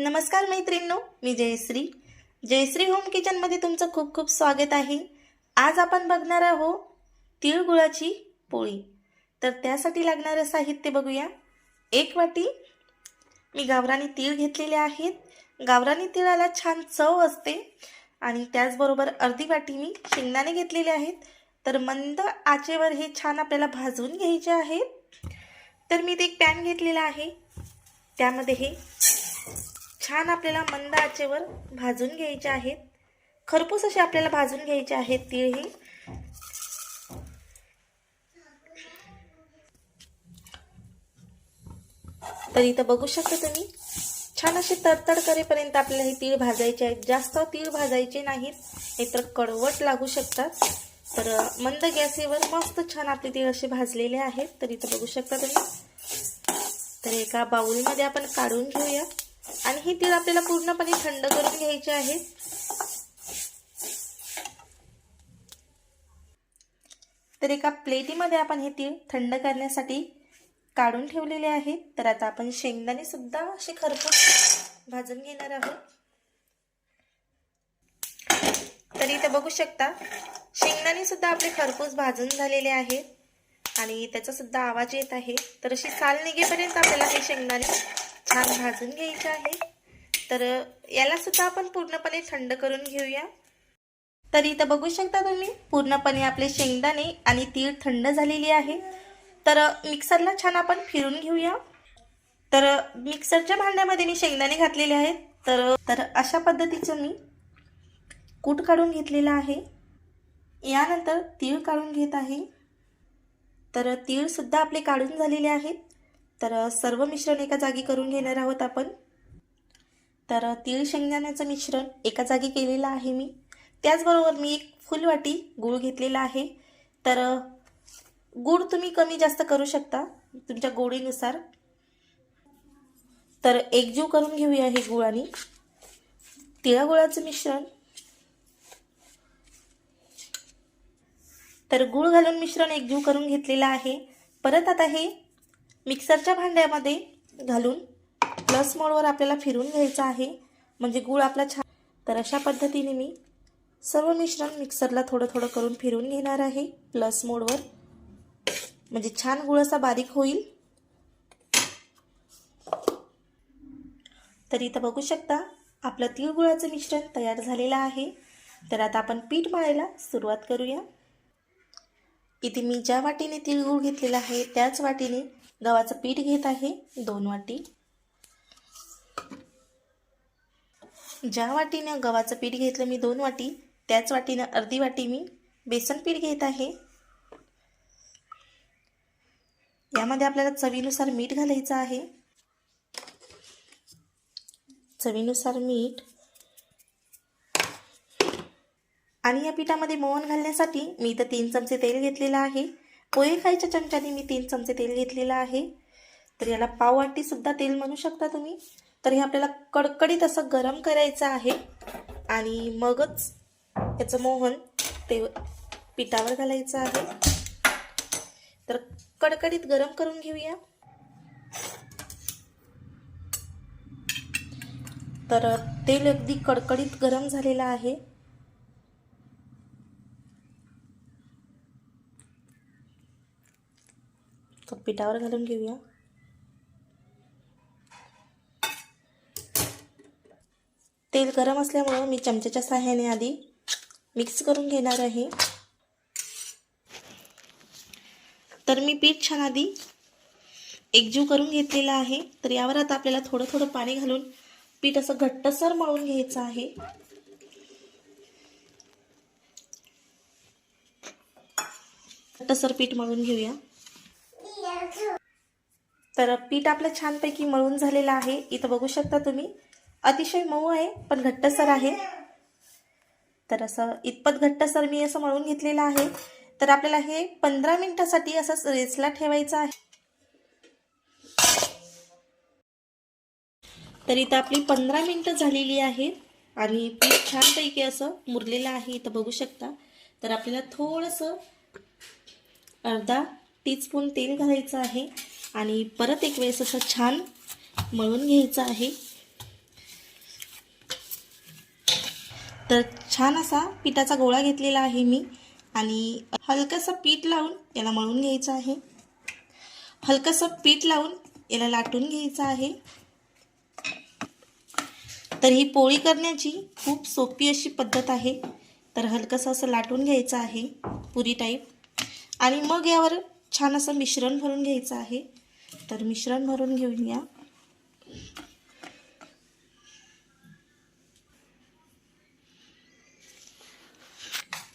नमस्कार मैत्रिणींनो, मी जयश्री होम किचनमध्ये तुमचं खूप खूप स्वागत आहे। आज आपण बघणार आहोत तिळगुळाची पोळी। तर त्यासाठी लागणारे साहित्य बघूया। 1 वाटी मी गावरानी तीळ घेतलेले आहेत। गावरानी तिळाला छान चव असते। आणि त्याचबरोबर अर्धी वाटी मी शेंगदाणे घेतलेले आहेत। तर मंद आचेवर हे छान आपल्याला भाजून घ्यायचे आहेत। तर मी एक पॅन घेतलेला आहे, त्यामध्ये हे छान आपल्याला मंद आचेवर भाजून घ्यायचे आहेत। खरपूस असे आपल्याला भाजून घ्यायचे आहेत तीळ हे। तर इथं बघू शकता तुम्ही, छान असे तडतड करेपर्यंत आपल्याला हे तीळ भाजायचे आहेत। जास्त तीळ भाजायचे नाहीत, नाहीतर कडवट लागू शकतात। तर मंद गॅसवर मस्त छान आपले तीळ असे भाजलेले आहेत। तर इथं बघू शकता तुम्ही। तर एका बाउलमध्ये आपण काढून घेऊया आणि हे तीळ आपल्याला पूर्णपणे थंड करून घ्यायचे आहेत। तर एका प्लेटीमध्ये आपण हे तीळ थंड करण्यासाठी काढून ठेवलेले आहेत। तर आता आपण शेंगदाणे सुद्धा असे खरपूस भाजून घेणार आहोत। तर इथे बघू शकता, शेंगदाणे सुद्धा आपले खरपूस भाजून झालेले आहेत आणि त्याचा सुद्धा आवाज येत आहे। तर अशी साल निघेपर्यंत आपल्याला हे शेंगदाणे छान भाजून घ्यायचे आहे। तर याला सुद्धा आपण पूर्णपणे थंड करून घेऊया। तर इथं बघू शकता तुम्ही, पूर्णपणे आपले शेंगदाणे आणि तीळ थंड झालेली आहे। तर मिक्सरला छान आपण फिरून घेऊया। तर मिक्सरच्या भांड्यामध्ये मी शेंगदाणे घातलेले आहेत। तर अशा पद्धतीचं मी कूट काढून घेतलेला आहे। यानंतर तीळ काढून घेत आहे। तर तीळ सुद्धा आपले काढून झालेले आहेत। तर सर्व मिश्रण एका जागी करून घेणार आहोत आपण। तर तीळ शेंगदाण्याचं मिश्रण एका जागी केलेलं आहे मी। त्याचबरोबर मी 1 फुल वाटी गूळ घेतलेला आहे। तर गूळ तुम्ही कमी जास्त करू शकता तुमच्या गोडीनुसार। तर एकजीव करून घेऊया हे गूळ आणि तिळागुळाचं मिश्रण। तर गूळ घालून मिश्रण एकजीव करून घेतलेलं आहे। परत आता हे मिक्सरच्या भांड्यामध्ये घालून प्लस मोडवर आपल्याला फिरून घ्यायचं आहे, म्हणजे गूळ आपला छान। तर अशा पद्धतीने मी सर्व मिश्रण मिक्सरला थोडं थोडं करून फिरून घेणार आहे प्लस मोडवर, म्हणजे छान गूळ असा बारीक होईल। तर इथं बघू शकता, आपलं तिळगुळाचं मिश्रण तयार झालेलं आहे। तर आता आपण पीठ मळायला सुरुवात करूया। इथे मी ज्या वाटीने तिळगुळ घेतलेला आहे त्याच वाटीने गव्हाचं पीठ घेत आहे 2 वाटी। ज्या वाटीने गव्हाचं पीठ घेतलं मी 2 वाटी, त्याच वाटीने अर्धी वाटी मी बेसन पीठ घेत आहे। यामध्ये आपल्याला चवीनुसार मीठ घालायचं आहे। चवीनुसार मीठ। आणि या पिठामध्ये मोहन घालण्यासाठी मी इथं 3 चमचे तेल घेतलेलं आहे। पोहे खायच्या चमच्याने मी 3 चमचे तेल घेतलेलं आहे। तर याला पाव वाटी सुद्धा तेल म्हणू शकता तुम्ही। तर हे आपल्याला कडकडीत असं गरम करायचं आहे आणि मगच याचं मोहन ते पिठावर घालायचं आहे। तर कडकडीत गरम करून घेऊया। तर तेल अगदी कडकडीत गरम झालेलं आहे। तर पिठावर घालून घेऊया। तेल गरम असल्यामुळे मी चमच्याच्या सहाय्याने आधी मिक्स करून घेणार आहे। तर मी पीठ छान आधी एकजीव करून घेतलेलं आहे। तर यावर आता आपल्याला थोडं थोडं पाणी घालून पीठ असं घट्टसर मळून घ्यायचं आहे। घट्टसर पीठ मळून घेऊया। तर पीठ आपलं छानपैकी मळून झालेलं आहे। इथं बघू शकता तुम्ही, अतिशय मऊ आहे पण घट्टसर आहे। तर असं इतपत घट्टसर मी असं मळून घेतलेलं आहे। तर आपल्याला हे 15 मिनिटासाठी असंच रेस्टला ठेवायचं आहे। तर इथं आपली 15 मिनिटं झालेली आहेत आणि पीठ छानपैकी असं मुरलेलं आहे। इथं बघू शकता। तर आपल्याला थोडंसं अर्धा टीस्पून तेल घालायचं आहे आणि परत एक वेळेस असं छान मळून घ्यायचं आहे। तर छान असा पिठाचा गोळा घेतलेला आहे मी आणि हलकंसं पीठ लावून याला मळून घ्यायचं आहे. हलकंसं पीठ लावून याला लाटून घ्यायचं आहे. तर ही पोळी करण्याची खूप सोपी अशी पद्धत आहे. तर हलकंसं असं लाटून घ्यायचं आहे पुरी टाईप आणि मग यावर छान असं मिश्रण भरून घ्यायचं आहे. तर मिश्रण भरून घेऊया.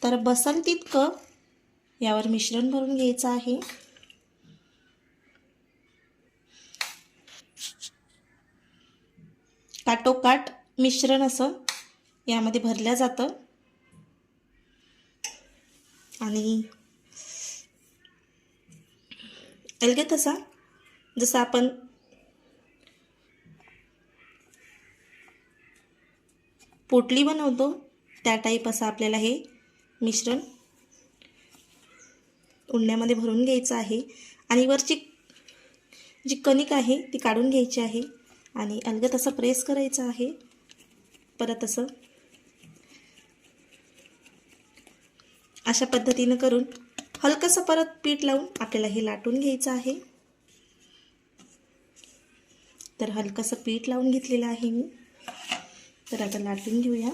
तर बसल तितकं यावर मिश्रण भरून घ्यायचं आहे. काटोकाट मिश्रण असं यामध्ये भरल्या जातं आणि अलगद असा जसं आपण पोटली बनवतो त्या टाईप असं आपल्याला हे मिश्रण उंड्यामध्ये भरून घ्यायचं आहे आणि वरची जी कणिक आहे ती काढून घ्यायची आहे आणि अलगद असं प्रेस करायचं आहे. परत असं अशा पद्धतीनं करून हलकंसं परत पीठ लावून आपल्याला हे लाटून घ्यायचं आहे. तर हलकंसं पीठ लावून घेतलेलं आहे मी. तर आता लाटून घेऊया.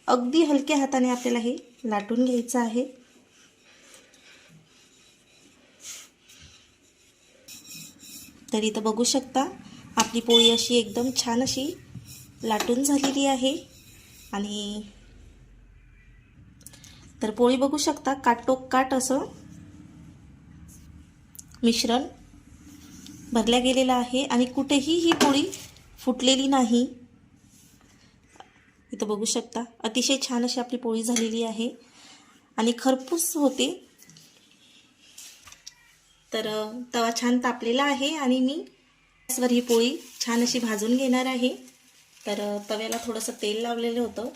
अगदी हलक्या हाताने आपल्याला हे लाटून घ्यायचं आहे. तर इथं बघू शकता आपली पोळी अशी एकदम छान अशी लाटून झालेली आहे आणि तर पोळी बघू शकता काटोकाट असं मिश्रण भरल्या गेलेलं आहे आणि कुठेही ही पोळी फुटलेली नाही. इथं बघू शकता अतिशय छान अशी आपली पोळी झालेली आहे आणि खरपूस होते. तर तवा छान तापलेला आहे आणि मी गॅसवर ही पोळी छान अशी भाजून घेणार आहे. तर तव्याला थोडंसं तेल लावलेलं होतं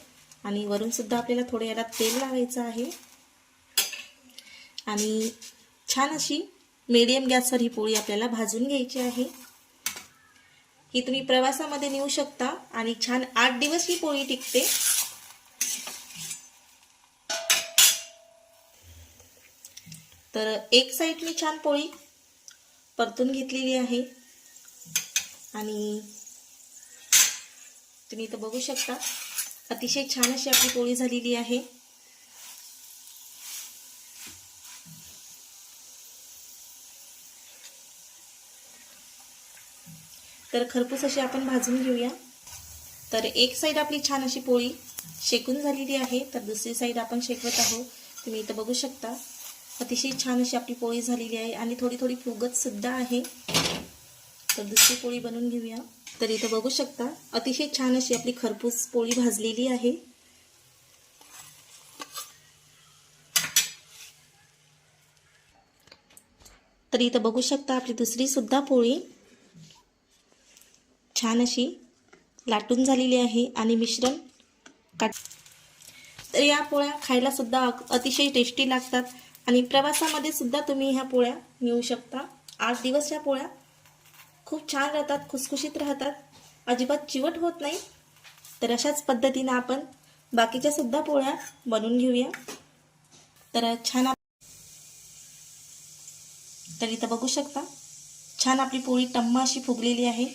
आणि वरून सुद्धा आपल्याला थोडं याला तेल लावायचं आहे आणि छान अशी मीडियम गॅसवर ही पोळी आपल्याला भाजून घ्यायची आहे. ही तुम्ही प्रवासामध्ये नेऊ शकता आणि छान 8 दिवस ही पोळी टिकते. तर एक साईड मी छान पोळी परतून घेतलेली आहे आणि तुम्ही इथं बघू शकता अतिशय छान अशी आपली पोळी झालेली आहे. तर खरपूस अशी आपण भाजून घेऊया. तर एक साईड आपली छान अशी पोळी शेकून झालेली आहे तर दुसरी साईड आपण शेकवत आहोत. तुम्ही इथं बघू शकता अतिशय छान अशी आपली पोळी झालेली आहे आणि थोडी थोडी फुगत सुद्धा आहे. तर दुसरी पोळी बनवून घेऊया. तर इथं बघू शकता अतिशय छान अशी आपली खरपूस पोळी भाजलेली आहे. तर इथं बघू शकता आपली दुसरी सुद्धा पोळी छान अशी लाटून झालेली आहे आणि मिश्रण तर या पोळ्या खायला सुद्धा अतिशय टेस्टी लागतात आणि प्रवासामध्ये सुद्धा तुम्ही ह्या पोळ्या नेऊ शकता. 8 दिवस ह्या पोळ्या खूप छान राहतात, खुसखुशीत राहतात, अजिबात चिवट होत नाही. तर अशाच पद्धतीने आपण बाकीच्या सुद्धा पोळ्या बनवून घेऊया. तर छान तर इथं बघू शकता छान आपली पोळी टम्म अशी फुगलेली आहे.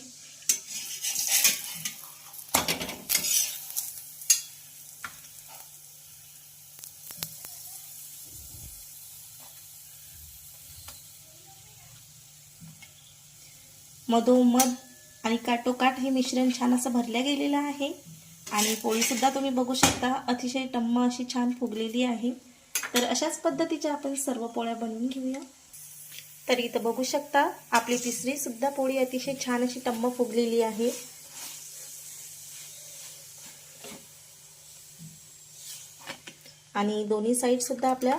मधोमध आणि काटोकाट हे मिश्रण छान असं भरल्या गेलेलं आहे आणि पोळी सुद्धा तुम्ही बघू शकता अतिशय टम्म अशी छान फुगलेली आहे. तर अशाच पद्धतीच्या आपण सर्व पोळ्या बनवून घेऊया. तर इथं बघू शकता आपली तिसरी सुद्धा पोळी अतिशय छान अशी टम्म फुगलेली आहे. आणि दोन्ही साईड सुद्धा आपल्या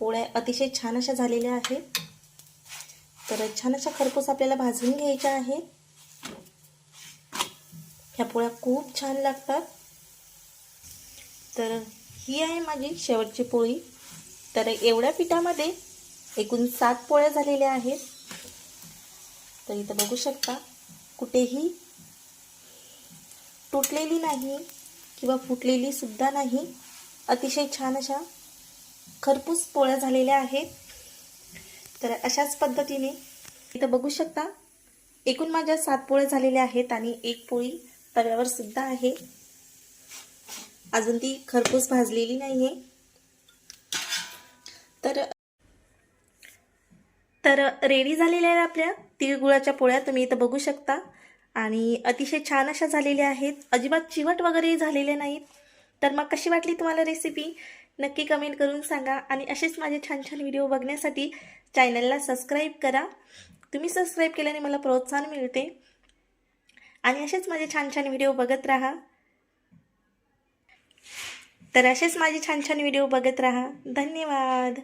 पोळ्या अतिशय छान अशा झालेल्या आहेत. तर छान अशा खरपूस आपल्याला भाजून घ्यायच्या आहेत. ह्या पोळ्या खूप छान लागतात. तर ही आहे माझी शेवटची पोळी. तर एवढ्या पिठामध्ये एकूण 7 पोळ्या झालेल्या आहेत. तर इथं बघू शकता कुठेही तुटलेली नाही, किंवा फुटलेली सुद्धा नाही. अतिशय छान अशा खरपूस पोळ्या झालेल्या आहेत. तर अशाच पद्धतीने इथं बघू शकता एकूण माझ्या 7 पोळ्या झालेल्या आहेत आणि एक पोळी तव्यावर सुद्धा आहे. अजून ती खरपूस भाजलेली नाहीये. तर रेडी झालेल्या आहेत आपल्या तिळगुळाच्या पोळ्या. तुम्ही इथं बघू शकता आणि अतिशय छान अशा झालेल्या आहेत. अजिबात चिवट वगैरे झालेल्या नाहीत. तर मग कशी वाटली तुम्हाला रेसिपी नक्की कमेंट करून सांगा. आणि असेच माझे छान छान व्हिडिओ बघण्यासाठी चॅनलला सबस्क्राईब करा. तुम्ही सबस्क्राईब केल्याने मला प्रोत्साहन मिळते. आणि असेच माझे छान छान व्हिडिओ बघत राहा. तर असेच माझे छान छान व्हिडिओ बघत राहा. धन्यवाद.